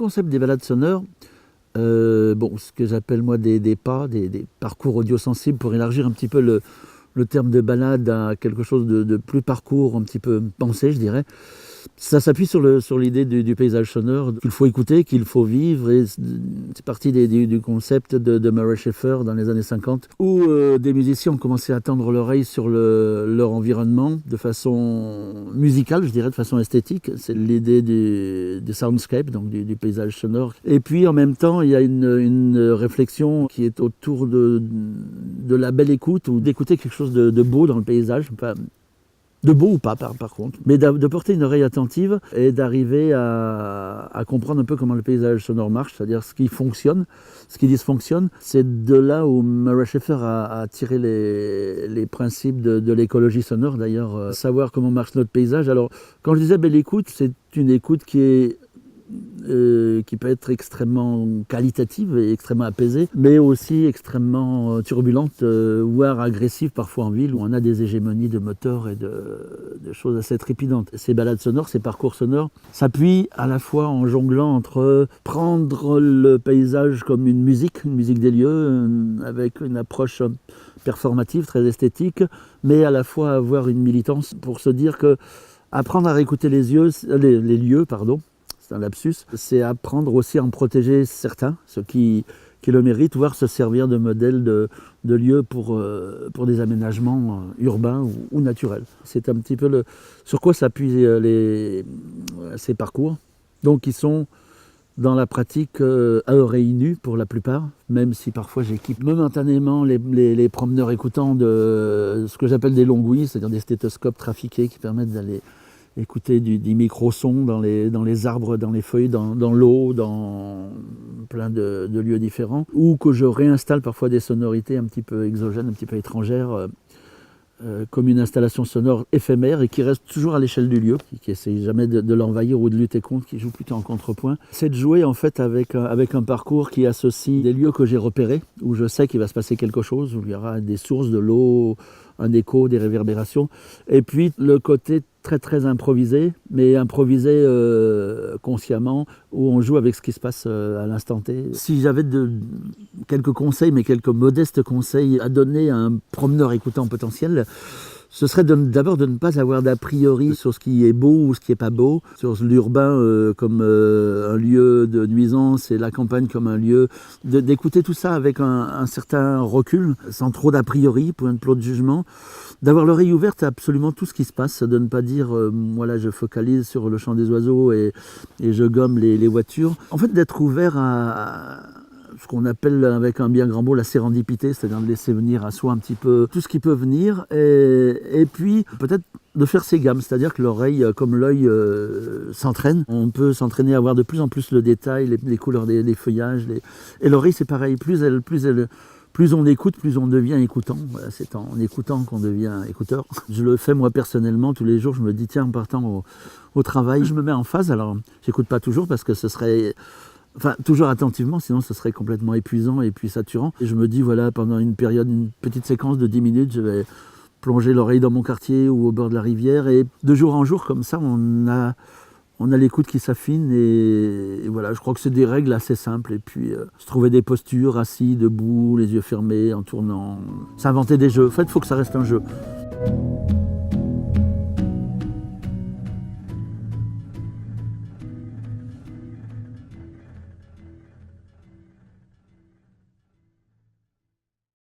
concept des balades sonores, ce que j'appelle moi des parcours audiosensibles pour élargir un petit peu le terme de balade à quelque chose de plus parcours, un petit peu pensé, je dirais. Ça s'appuie sur l'idée du paysage sonore qu'il faut écouter, qu'il faut vivre. Et c'est parti du concept de Murray Schafer dans les années 50, où des musiciens ont commencé à tendre l'oreille sur leur environnement de façon musicale, je dirais, de façon esthétique. C'est l'idée du soundscape, donc du paysage sonore. Et puis en même temps, il y a une réflexion qui est autour de la belle écoute, ou d'écouter quelque chose de beau dans le paysage. Enfin, de beau ou pas, par contre, mais de porter une oreille attentive et d'arriver à comprendre un peu comment le paysage sonore marche, c'est-à-dire ce qui fonctionne, ce qui dysfonctionne. C'est de là où Murray Schafer a tiré les principes de l'écologie sonore, d'ailleurs, savoir comment marche notre paysage. Alors, quand je disais belle écoute, c'est une écoute qui peut être extrêmement qualitative et extrêmement apaisée, mais aussi extrêmement turbulente, voire agressive parfois en ville, où on a des hégémonies de moteurs et de choses assez trépidantes. Ces balades sonores, ces parcours sonores, s'appuient à la fois en jonglant entre prendre le paysage comme une musique des lieux, avec une approche performative, très esthétique, mais à la fois avoir une militance pour se dire que apprendre à réécouter les lieux, c'est un lapsus, c'est apprendre aussi à en protéger certains, ceux qui le méritent, voire se servir de modèles de lieux pour des aménagements urbains ou naturels. C'est un petit peu sur quoi s'appuient ces parcours. Donc ils sont dans la pratique à oreille nue pour la plupart, même si parfois j'équipe momentanément les promeneurs écoutants de ce que j'appelle des longuis, c'est-à-dire des stéthoscopes trafiqués qui permettent d'aller écouter du micro-son dans les arbres, dans les feuilles, dans l'eau, dans plein de lieux différents, ou que je réinstalle parfois des sonorités un petit peu exogènes, un petit peu étrangères, comme une installation sonore éphémère et qui reste toujours à l'échelle du lieu, qui essaye jamais de l'envahir ou de lutter contre, qui joue plutôt en contrepoint. C'est de jouer en fait avec un parcours qui associe des lieux que j'ai repérés, où je sais qu'il va se passer quelque chose, où il y aura des sources, de l'eau, un écho, des réverbérations, et puis le côté très très improvisé, mais improvisé consciemment, où on joue avec ce qui se passe à l'instant T. Si j'avais quelques conseils, mais quelques modestes conseils à donner à un promeneur écoutant potentiel, ce serait d'abord de ne pas avoir d'a priori sur ce qui est beau ou ce qui n'est pas beau, sur l'urbain comme un lieu de nuisance et la campagne comme un lieu, d'écouter tout ça avec un certain recul, sans trop d'a priori, point de jugement, d'avoir l'oreille ouverte à absolument tout ce qui se passe, de ne pas dire moi là je focalise sur le chant des oiseaux et je gomme les voitures. En fait, d'être ouvert à ce qu'on appelle avec un bien grand mot la sérendipité, c'est-à-dire de laisser venir à soi un petit peu tout ce qui peut venir, et puis peut-être de faire ses gammes, c'est-à-dire que l'oreille comme l'œil s'entraîne. On peut s'entraîner à voir de plus en plus le détail, les couleurs des feuillages, et l'oreille c'est pareil, plus on écoute, plus on devient écoutant. Voilà, c'est en écoutant qu'on devient écouteur. Je le fais moi personnellement, tous les jours, je me dis tiens, en partant au travail, je me mets en phase. Alors, j'écoute pas toujours parce que ce serait... Enfin, toujours attentivement, sinon ce serait complètement épuisant et puis saturant. Et je me dis, voilà, pendant une petite séquence de 10 minutes, je vais plonger l'oreille dans mon quartier ou au bord de la rivière. Et de jour en jour, comme ça, on a l'écoute qui s'affine et voilà, je crois que c'est des règles assez simples. Et puis, se trouver des postures, assis, debout, les yeux fermés, en tournant, s'inventer des jeux. En fait, il faut que ça reste un jeu.